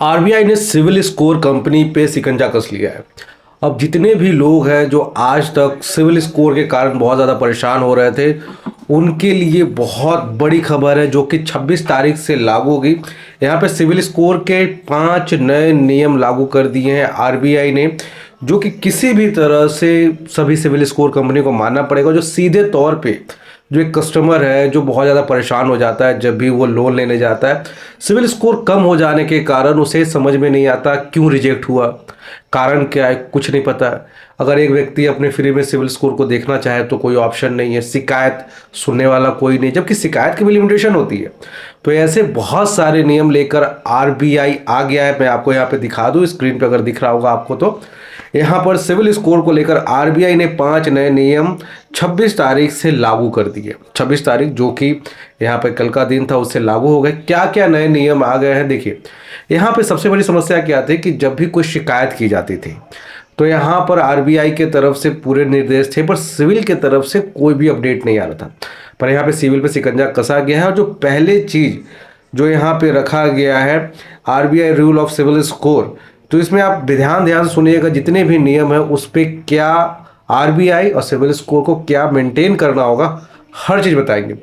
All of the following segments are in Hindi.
आरबीआई ने सिविल स्कोर कंपनी पे शिकंजा कस लिया है। अब जितने भी लोग हैं जो आज तक सिविल स्कोर के कारण बहुत ज़्यादा परेशान हो रहे थे, उनके लिए बहुत बड़ी खबर है जो कि 26 तारीख से लागू होगी। यहाँ पे सिविल स्कोर के 5 नए नियम लागू कर दिए हैं आरबीआई ने, जो कि किसी भी तरह से सभी सिविल स्कोर कंपनी को मानना पड़ेगा। जो सीधे तौर पे जो एक कस्टमर है जो बहुत ज़्यादा परेशान हो जाता है जब भी वो लोन लेने जाता है, सिविल स्कोर कम हो जाने के कारण उसे समझ में नहीं आता क्यों रिजेक्ट हुआ, कारण क्या है, कुछ नहीं पता। अगर एक व्यक्ति अपने फ्री में सिविल स्कोर को देखना चाहे तो कोई ऑप्शन नहीं है, शिकायत सुनने वाला कोई नहीं, जबकि शिकायत की भी लिमिटेशन होती है। तो ऐसे बहुत सारे नियम लेकर आरबीआई आ गया है। मैं आपको यहाँ पे दिखा दूँ, स्क्रीन पे अगर दिख रहा होगा आपको, तो यहाँ पर सिविल स्कोर को लेकर आरबीआई ने 5 नए नियम 26 तारीख से लागू कर दिए। 26 तारीख जो कि यहाँ पे कल का दिन था, उससे लागू हो गए। क्या क्या नए नियम आ गए हैं देखिए। यहाँ पे सबसे बड़ी समस्या क्या थी कि जब भी कोई शिकायत की जाती थी तो यहाँ पर आरबीआई के तरफ से पूरे निर्देश थे, पर सिविल के तरफ से कोई भी अपडेट नहीं आ रहा था। पर यहाँ पे सिविल पे शिकंजा कसा गया है। और जो पहले चीज जो यहाँ पे रखा गया है, RBI rule of CIBIL score, तो इसमें आप ध्यान ध्यान सुनिएगा, जितने भी नियम है उस पर क्या आरबीआई और सिविल स्कोर को क्या मेंटेन करना होगा, हर चीज़ बताएंगे।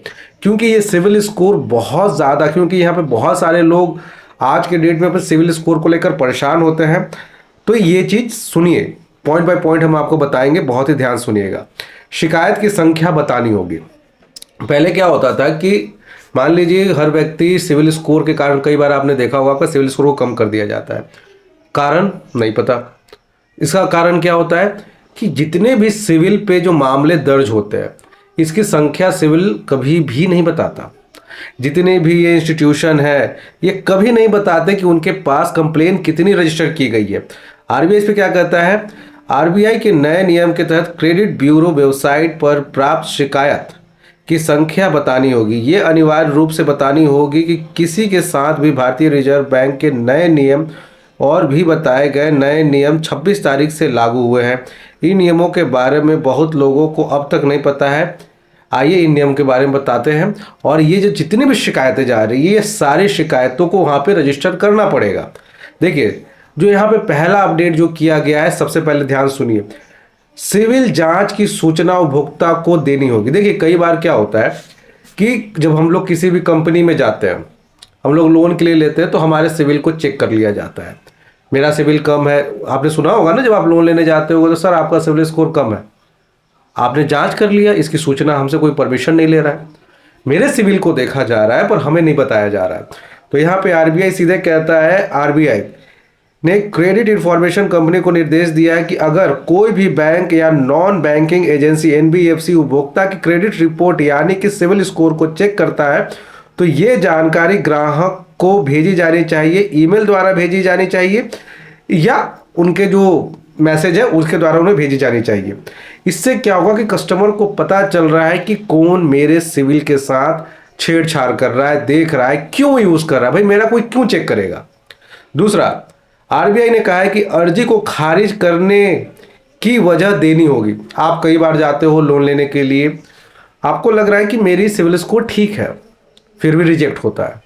क्योंकि ये सिविल स्कोर बहुत ज़्यादा, क्योंकि यहाँ पे बहुत सारे लोग आज के डेट में अपने सिविल स्कोर को लेकर परेशान होते हैं। तो ये चीज़ सुनिए, पॉइंट बाय पॉइंट हम आपको बताएंगे, बहुत ही ध्यान सुनिएगा। शिकायत की संख्या बतानी होगी। पहले क्या होता था कि मान लीजिए हर व्यक्ति सिविल स्कोर के कारण, कई बार आपने देखा होगा आपका सिविल स्कोर को कम कर दिया जाता है, कारण नहीं पता। इसका कारण क्या होता है कि जितने भी सिविल पे जो मामले दर्ज होते हैं, इसकी संख्या सिविल कभी भी नहीं बताता। जितने भी ये इंस्टीट्यूशन है, ये कभी नहीं बताते कि उनके पास कंप्लेन कितनी रजिस्टर की गई है। आरबीआई इस पे क्या कहता है, आरबीआई के नए नियम के तहत क्रेडिट ब्यूरो वेबसाइट पर प्राप्त शिकायत की संख्या बतानी होगी। ये अनिवार्य रूप से बतानी होगी कि किसी के साथ भी भारतीय रिजर्व बैंक के नए नियम और भी बताए गए नए नियम 26 तारीख से लागू हुए हैं। इन नियमों के बारे में बहुत लोगों को अब तक नहीं पता है। आइए इन नियम के बारे में बताते हैं। और ये जो जितनी भी शिकायतें जा रही है, ये सारी शिकायतों को वहाँ पे रजिस्टर करना पड़ेगा। देखिए, जो यहाँ पे पहला अपडेट जो किया गया है, सबसे पहले ध्यान सुनिए, सिविल जांच की सूचना उपभोक्ता को देनी होगी। देखिए, कई बार क्या होता है कि जब हम लोग किसी भी कंपनी में जाते हैं, हम लोग लोन के लिए लेते हैं, तो हमारे सिविल को चेक कर लिया जाता है। मेरा सिविल कम है, आपने सुना होगा ना, जब आप लोन लेने जाते हो तो सर आपका सिविल स्कोर कम है। आपने जांच कर लिया, इसकी सूचना हमसे कोई परमिशन नहीं ले रहा है, मेरे सिविल को देखा जा रहा है पर हमें नहीं बताया जा रहा है। तो यहाँ पे आरबीआई सीधे कहता है, आरबीआई ने क्रेडिट इंफॉर्मेशन कंपनी को निर्देश दिया है कि अगर कोई भी बैंक या नॉन बैंकिंग एजेंसी एनबीएफसी उपभोक्ता की क्रेडिट रिपोर्ट यानी कि सिविल स्कोर को चेक करता है, तो ये जानकारी ग्राहक को भेजी जानी चाहिए, ईमेल द्वारा भेजी जानी चाहिए, या उनके जो मैसेज है उसके द्वारा उन्हें भेजी जानी चाहिए। इससे क्या होगा कि कस्टमर को पता चल रहा है कि कौन मेरे सिविल के साथ छेड़छाड़ कर रहा है, देख रहा है, क्यों यूज कर रहा है, भाई मेरा कोई क्यों चेक करेगा। दूसरा, आरबीआई ने कहा है कि अर्जी को खारिज करने की वजह देनी होगी। आप कई बार जाते हो लोन लेने के लिए, आपको लग रहा है कि मेरी सिविल स्कोर ठीक है, फिर भी रिजेक्ट होता है।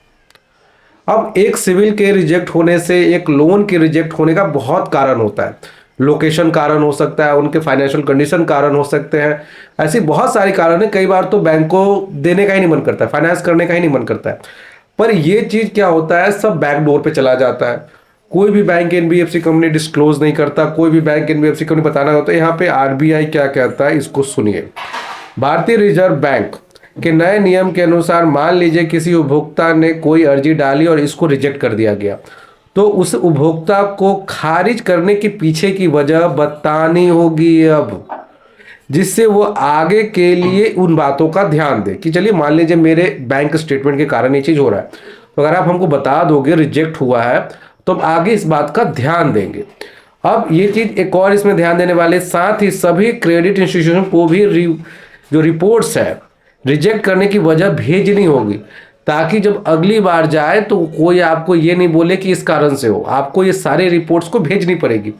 अब एक सिविल के रिजेक्ट होने से एक लोन के रिजेक्ट होने का बहुत कारण होता है। लोकेशन कारण हो सकता है, उनके फाइनेंशियल कंडीशन कारण हो सकते हैं, ऐसी बहुत सारी कारण है। कई बार तो बैंक को देने का ही नहीं मन करता है, फाइनेंस करने का ही नहीं मन करता है। पर ये चीज क्या होता है, सब बैक डोर पे चला जाता है। कोई भी बैंक एनबीएफसी कंपनी डिस्क्लोज नहीं करता, कोई भी बैंक एनबीएफसी कंपनी बताना होता है। यहाँ पे आरबीआई क्या कहता है, इसको सुनिए। भारतीय रिजर्व बैंक के नए नियम के अनुसार मान लीजिए किसी उपभोक्ता ने कोई अर्जी डाली और इसको रिजेक्ट कर दिया गया, तो उस उपभोक्ता को खारिज करने के पीछे की वजह बतानी होगी अब, जिससे वो आगे के लिए उन बातों का ध्यान दे। कि चलिए मान लीजिए मेरे बैंक स्टेटमेंट के कारण ये चीज हो रहा है, तो अगर आप हमको बता दोगे रिजेक्ट हुआ है तो हम आगे इस बात का ध्यान देंगे। अब ये चीज एक और इसमें ध्यान देने वाले, साथ ही सभी क्रेडिट इंस्टीट्यूशन को भी जो रिपोर्ट्स है रिजेक्ट करने की वजह भेजनी होगी, ताकि जब अगली बार जाए तो कोई आपको ये नहीं बोले कि इस कारण से हो। आपको ये सारे रिपोर्ट्स को भेजनी पड़ेगी।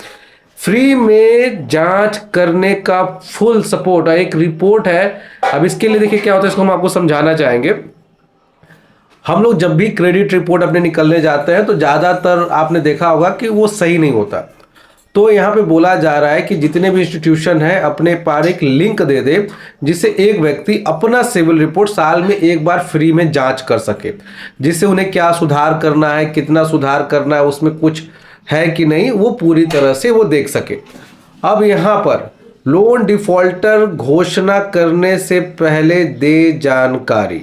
फ्री में जांच करने का फुल सपोर्ट, एक रिपोर्ट है। अब इसके लिए देखिए क्या होता है, इसको हम आपको समझाना चाहेंगे। हम लोग जब भी क्रेडिट रिपोर्ट अपने निकलने जाते हैं तो ज़्यादातर आपने देखा होगा कि वो सही नहीं होता। तो यहाँ पे बोला जा रहा है कि जितने भी इंस्टीट्यूशन हैं अपने पार एक लिंक दे दे जिससे एक व्यक्ति अपना सिविल रिपोर्ट साल में एक बार फ्री में जांच कर सके, जिससे उन्हें क्या सुधार करना है, कितना सुधार करना है, उसमें कुछ है कि नहीं, वो पूरी तरह से वो देख सके। अब यहाँ पर लोन डिफॉल्टर घोषणा करने से पहले दे जानकारी।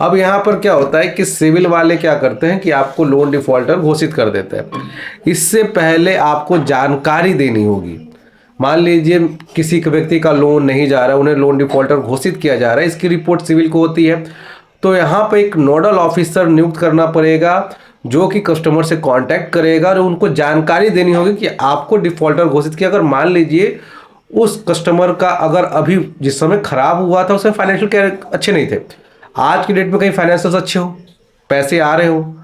अब यहाँ पर क्या होता है कि सिविल वाले क्या करते हैं कि आपको लोन डिफॉल्टर घोषित कर देते हैं। इससे पहले आपको जानकारी देनी होगी। मान लीजिए किसी व्यक्ति का लोन नहीं जा रहा है, उन्हें लोन डिफॉल्टर घोषित किया जा रहा है, इसकी रिपोर्ट सिविल को होती है, तो यहाँ पर एक नोडल ऑफिसर नियुक्त करना पड़ेगा जो कि कस्टमर से कांटेक्ट करेगा और उनको जानकारी देनी होगी कि आपको डिफॉल्टर घोषित किया। अगर मान लीजिए उस कस्टमर का अगर अभी जिस समय खराब हुआ था उसमें फाइनेंशियल अच्छे नहीं थे, आज की डेट में कहीं फाइनेंशियल अच्छे हो, पैसे आ रहे हो,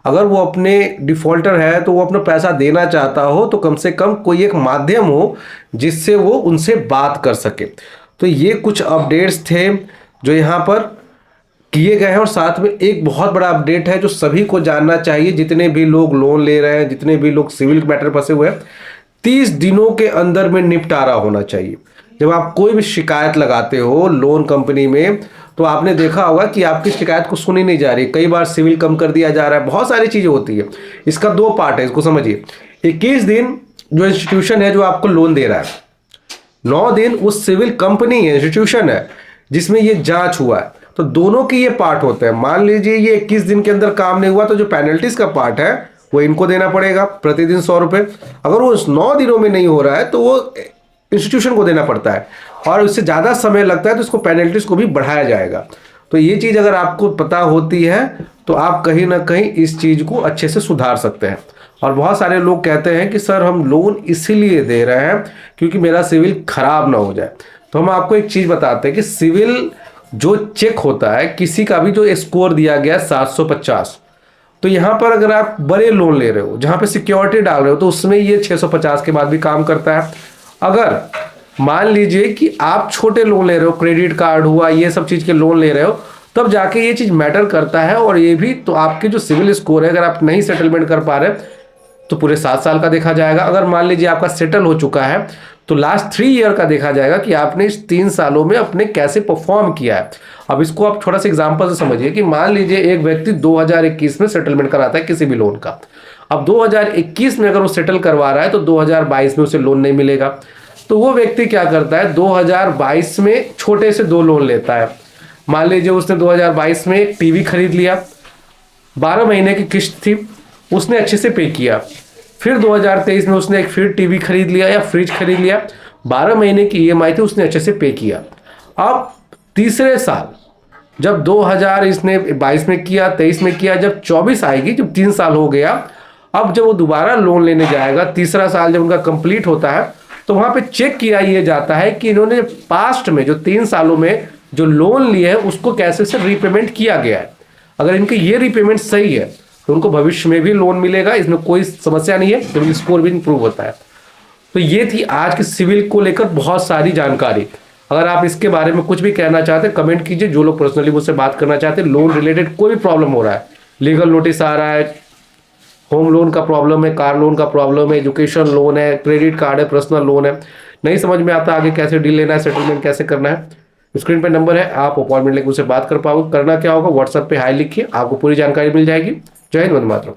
अगर वो अपने डिफॉल्टर है तो वो अपना पैसा देना चाहता हो तो कम से कम कोई एक माध्यम हो जिससे वो उनसे बात कर सके। तो ये कुछ अपडेट्स थे जो यहाँ पर किए गए हैं और साथ में एक बहुत बड़ा अपडेट है जो सभी को जानना चाहिए, जितने भी लोग लोन ले रहे हैं, जितने भी लोग सिविल मैटर फंसे हुए हैं, 30 दिनों के अंदर में निपटारा होना चाहिए। जब आप कोई भी शिकायत लगाते हो लोन कंपनी में तो आपने देखा होगा कि आपकी शिकायत को सुनी नहीं जा रही, कई बार सिविल कम कर दिया जा रहा है, बहुत सारी चीजें होती है। इसका 2 पार्ट है, इसको समझिए। 21 दिन जो इंस्टीट्यूशन है जो आपको लोन दे रहा है, 9 दिन उस सिविल कंपनी है, इंस्टीट्यूशन है जिसमें ये जांच हुआ है, तो दोनों के ये पार्ट होते हैं। मान लीजिए ये 21 दिन के अंदर काम नहीं हुआ तो जो पेनल्टीज का पार्ट है वो इनको देना पड़ेगा, प्रतिदिन 100 रुपये। अगर वो 9 दिनों में नहीं हो रहा है तो वो इंस्टीट्यूशन को देना पड़ता है, और उससे ज़्यादा समय लगता है तो इसको पेनल्टीज को भी बढ़ाया जाएगा। तो ये चीज़ अगर आपको पता होती है तो आप कहीं ना कहीं इस चीज़ को अच्छे से सुधार सकते हैं। और बहुत सारे लोग कहते हैं कि सर हम लोन इसीलिए दे रहे हैं क्योंकि मेरा सिविल खराब ना हो जाए। तो हम आपको एक चीज़ बताते हैं कि सिविल जो चेक होता है, किसी का भी जो स्कोर दिया गया 750, तो यहाँ पर अगर आप बड़े लोन ले रहे हो जहाँ पे सिक्योरिटी डाल रहे हो तो उसमें ये 650 के बाद भी काम करता है। अगर मान लीजिए कि आप छोटे लोन ले रहे हो, क्रेडिट कार्ड हुआ, ये सब चीज़ के लोन ले रहे हो, तब जाके ये चीज़ मैटर करता है। और ये भी तो आपके जो सिविल स्कोर है, अगर आप नहीं सेटलमेंट कर पा रहे तो पूरे 7 साल का देखा जाएगा। अगर मान लीजिए आपका सेटल हो चुका है तो लास्ट 3 ईयर का देखा जाएगा कि आपने इस 3 सालों में अपने कैसे परफॉर्म किया है। अब इसको आप थोड़ा सा एग्जांपल से समझिए कि मान लीजिए एक व्यक्ति 2021 में सेटलमेंट कराता है किसी भी लोन का। अब 2021 में अगर वो सेटल करवा रहा है तो 2022 में उसे लोन नहीं मिलेगा। तो वो व्यक्ति क्या करता है, 2022 में छोटे से 2 लोन लेता है। मान लीजिए उसने 2022 में एक टीवी खरीद लिया, 12 महीने की किस्त थी, उसने अच्छे से पे किया। फिर 2023 में उसने एक फिर टीवी खरीद लिया या फ्रिज खरीद लिया, 12 महीने की ईएमआई थी, उसने अच्छे से पे किया। अब तीसरे साल जब 2000 इसने 22 में किया, 23 में किया, जब 24 आएगी, जब 3 साल हो गया, अब जब वो दोबारा लोन लेने जाएगा, तीसरा साल जब उनका कंप्लीट होता है तो वहां पे चेक किया ये जाता है कि इन्होंने पास्ट में जो 3 सालों में जो लोन लिए है उसको कैसे से रीपेमेंट किया गया है। अगर इनके ये रीपेमेंट सही है तो उनको भविष्य में भी लोन मिलेगा, इसमें कोई समस्या नहीं है, क्योंकि स्कोर भी इंप्रूव होता है। तो ये थी आज के सिविल को लेकर बहुत सारी जानकारी। अगर आप इसके बारे में कुछ भी कहना चाहते हैं कमेंट कीजिए। जो लोग पर्सनली मुझसे बात करना चाहते हैं, लोन रिलेटेड कोई भी प्रॉब्लम हो रहा है, लीगल नोटिस आ रहा है, होम लोन का प्रॉब्लम है, कार लोन का प्रॉब्लम है, एजुकेशन लोन है, क्रेडिट कार्ड है, पर्सनल लोन है, नहीं समझ में आता आगे कैसे डील लेना है, सेटलमेंट कैसे करना है, स्क्रीन पे नंबर है, आप अपॉइंटमेंट लेकर उनसे बात कर पाओगे। करना क्या होगा, व्हाट्सएप पे हाई लिखिए, आपको पूरी जानकारी मिल जाएगी। जय हिंद, वंदे मातरम।